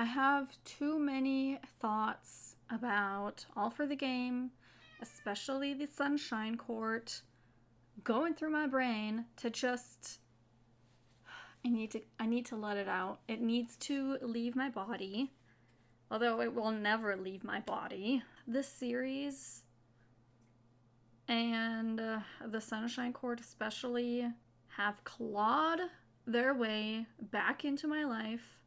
I have too many thoughts about All for the Game, especially the Sunshine Court, going through my brain to just... I need to let it out. It needs to leave my body, although it will never leave my body. This series and the Sunshine Court especially have clawed their way back into my life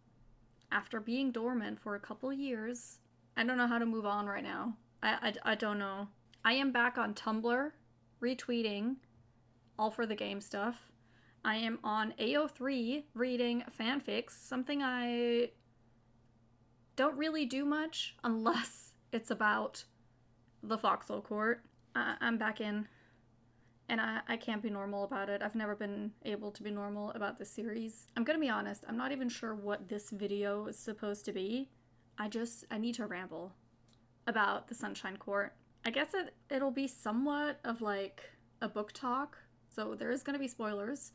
after being dormant for a couple years. I don't know how to move on right now. I don't know. I am back on Tumblr, retweeting All for the Game stuff. I am on AO3 reading fanfics, something I don't really do much unless it's about the Foxhole Court. I'm back in, and I can't be normal about it. I've never been able to be normal about this series. I'm gonna be honest, I'm not even sure what this video is supposed to be. I need to ramble about the Sunshine Court. I guess it'll be somewhat of like a book talk, so there is gonna be spoilers.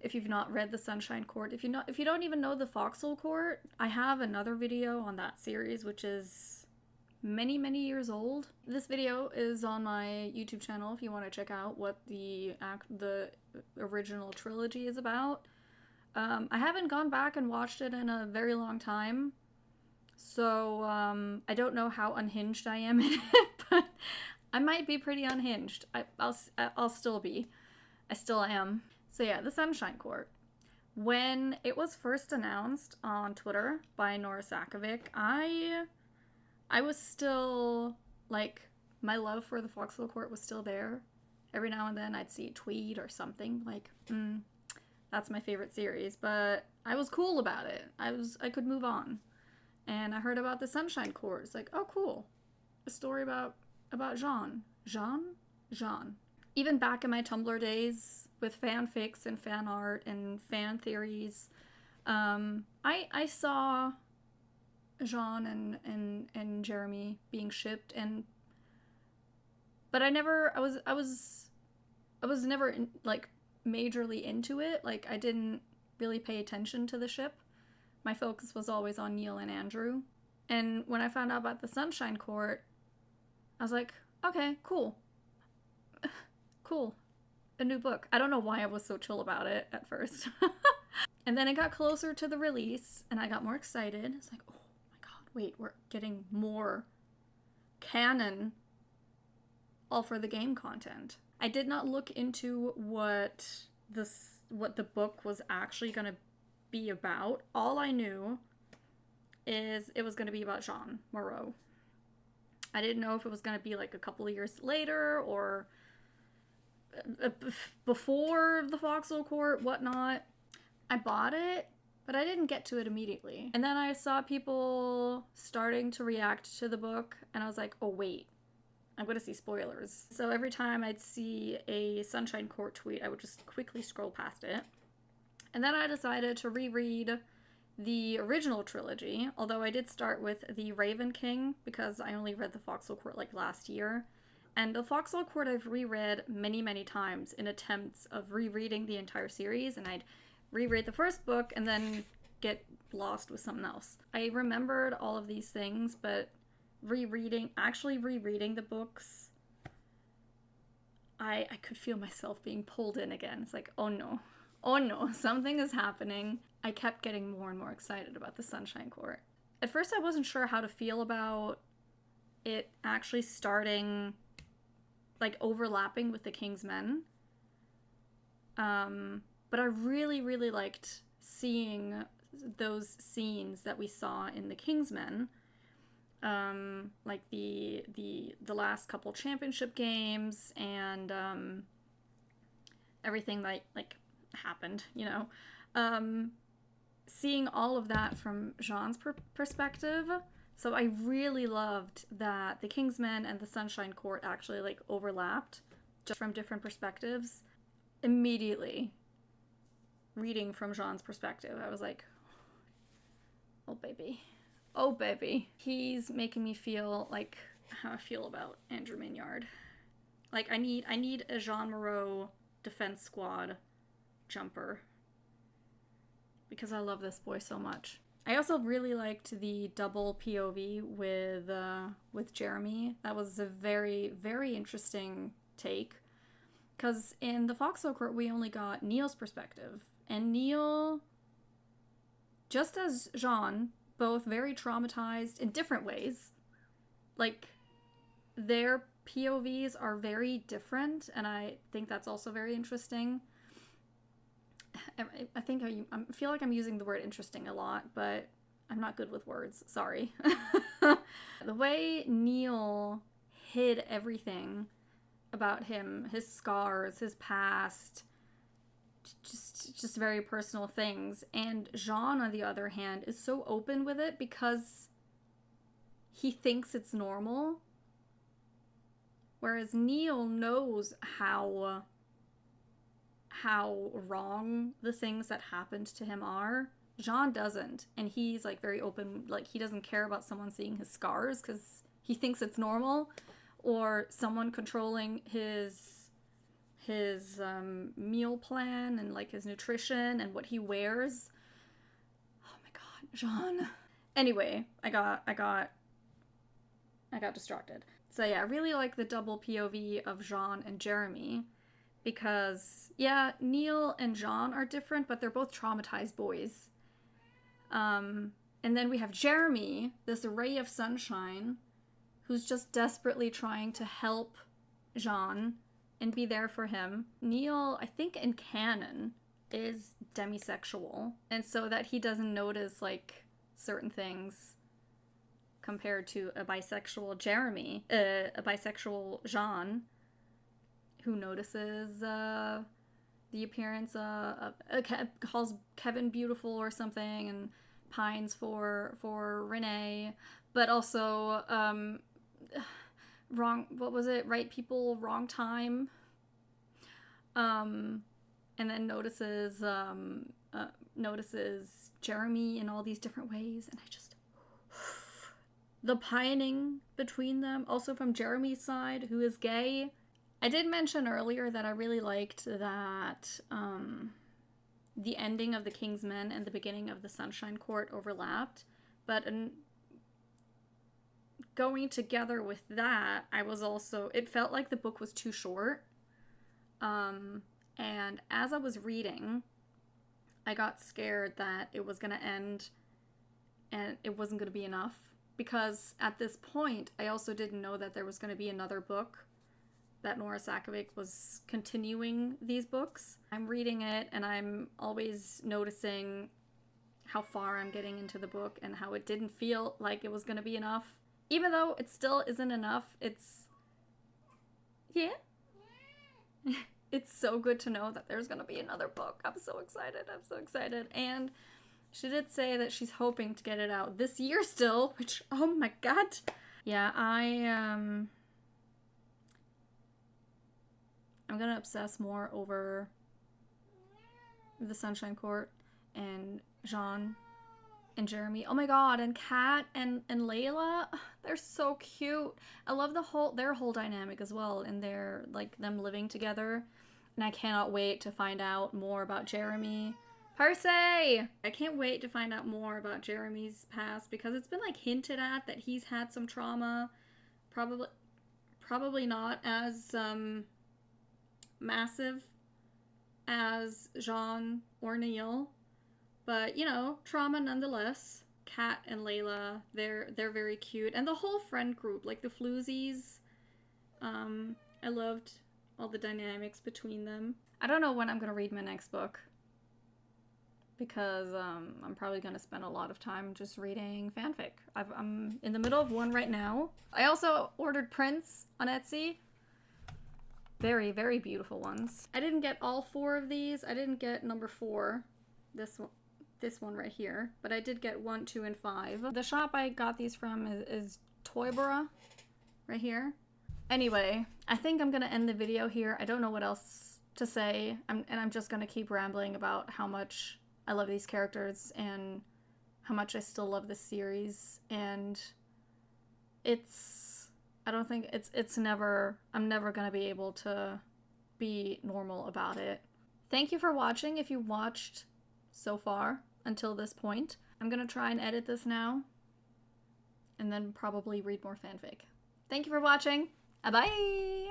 If you've not read the Sunshine Court, if you don't even know the Foxhole Court, I have another video on that series, which is many years old. This video is on my YouTube channel if you want to check out what the original trilogy is about. I haven't gone back and watched it in a very long time, so I don't know how unhinged I am in it, but I might be pretty unhinged. I'll still be. I still am. So yeah, the Sunshine Court. When it was first announced on Twitter by Nora Sakovic, I was still, like, my love for the Foxhole Court was still there. Every now and then I'd see a tweet or something, like, that's my favorite series, but I was cool about it. I could move on. And I heard about the Sunshine Court. It's like, oh cool. A story about Jean. Jean. Even back in my Tumblr days, with fanfics and fan art and fan theories, I saw Jean and Jeremy being shipped, but I was never like majorly into it. Like, I didn't really pay attention to the ship. My focus was always on Neil and Andrew. And when I found out about the Sunshine Court, I was like, okay, cool. Cool. A new book. I don't know why I was so chill about it at first. And then it got closer to the release, and I got more excited. It's like, oh my god, wait, we're getting more canon All for the Game content. I did not look into what the book was actually going to be about. All I knew is it was going to be about Jean Moreau. I didn't know if it was going to be like a couple of years later or before the Foxhole Court, whatnot. I bought it, but I didn't get to it immediately. And then I saw people starting to react to the book, and I was like, oh wait, I'm gonna see spoilers. So every time I'd see a Sunshine Court tweet, I would just quickly scroll past it. And then I decided to reread the original trilogy, although I did start with the Raven King because I only read the Foxhole Court like last year. And the Foxhole Court I've reread many times in attempts of rereading the entire series, and I'd reread the first book and then get lost with something else. I remembered all of these things, but actually rereading the books, I could feel myself being pulled in again. It's like, oh no, something is happening. I kept getting more and more excited about the Sunshine Court. At first I wasn't sure how to feel about it actually starting, like, overlapping with the King's Men. But I really liked seeing those scenes that we saw in the King's Men. Like the last couple championship games and everything that like happened, you know. Seeing all of that from Jean's perspective. So I really loved that the King's Men and the Sunshine Court actually like overlapped just from different perspectives. Immediately reading from Jean's perspective, I was like, oh baby. He's making me feel like how I feel about Andrew Mignard. Like, I need a Jean Moreau Defense Squad jumper because I love this boy so much. I also really liked the double POV with Jeremy. That was a very, very interesting take. Because in the Foxhole Court, we only got Neil's perspective. And Neil, just as Jean, both very traumatized in different ways. Like, their POVs are very different, and I think that's also very interesting. I feel like I'm using the word interesting a lot, but I'm not good with words. Sorry. The way Neil hid everything about him, his scars, his past, just very personal things. And Jean, on the other hand, is so open with it because he thinks it's normal. Whereas Neil knows how wrong the things that happened to him are. Jean doesn't, and he's like very open, like he doesn't care about someone seeing his scars because he thinks it's normal, or someone controlling his meal plan and like his nutrition and what he wears. Oh my god, Jean. Anyway, I got distracted. So yeah, I really like the double POV of Jean and Jeremy. Because, yeah, Neil and Jean are different, but they're both traumatized boys. And then we have Jeremy, this ray of sunshine, who's just desperately trying to help Jean and be there for him. Neil, I think in canon, is demisexual, and so that he doesn't notice, like, certain things compared to a bisexual Jeremy, a bisexual Jean, who notices the appearance of calls Kevin beautiful or something, and pines for Renee, but also wrong. What was it? Right people, wrong time. And then notices Jeremy in all these different ways, and I just the pining between them, also from Jeremy's side, who is gay. I did mention earlier that I really liked that the ending of The King's Men and the beginning of the Sunshine Court overlapped, but going together with that, it felt like the book was too short, and as I was reading, I got scared that it was going to end and it wasn't going to be enough, because at this point, I also didn't know that there was going to be another book, that Nora Sakavic was continuing these books. I'm reading it, and I'm always noticing how far I'm getting into the book and how it didn't feel like it was going to be enough. Even though it still isn't enough, it's... Yeah? It's so good to know that there's going to be another book. I'm so excited. And she did say that she's hoping to get it out this year still, which, oh my god. Yeah, I'm gonna obsess more over the Sunshine Court and Jean and Jeremy. Oh my god, and Kat and Layla, they're so cute. I love their whole dynamic as well, and their, like, them living together. And I cannot wait to find out more about Jeremy. Percy! I can't wait to find out more about Jeremy's past, because it's been, like, hinted at that he's had some trauma. Probably not as, massive as Jean or Neil, but you know, trauma nonetheless. Kat and Layla, they're very cute, and the whole friend group, like the Floozies, I loved all the dynamics between them. I don't know when I'm gonna read my next book, because I'm probably gonna spend a lot of time just reading fanfic. I'm in the middle of one right now. I also ordered prints on Etsy. Very, very beautiful ones. I didn't get all 4 of these. I didn't get number 4, this one right here, but I did get 1, 2, and 5. The shop I got these from is Toyborough, right here. Anyway, I think I'm gonna end the video here. I don't know what else to say, and I'm just gonna keep rambling about how much I love these characters and how much I still love this series, and I'm never gonna be able to be normal about it. Thank you for watching if you watched so far until this point. I'm gonna try and edit this now, and then probably read more fanfic. Thank you for watching. Bye!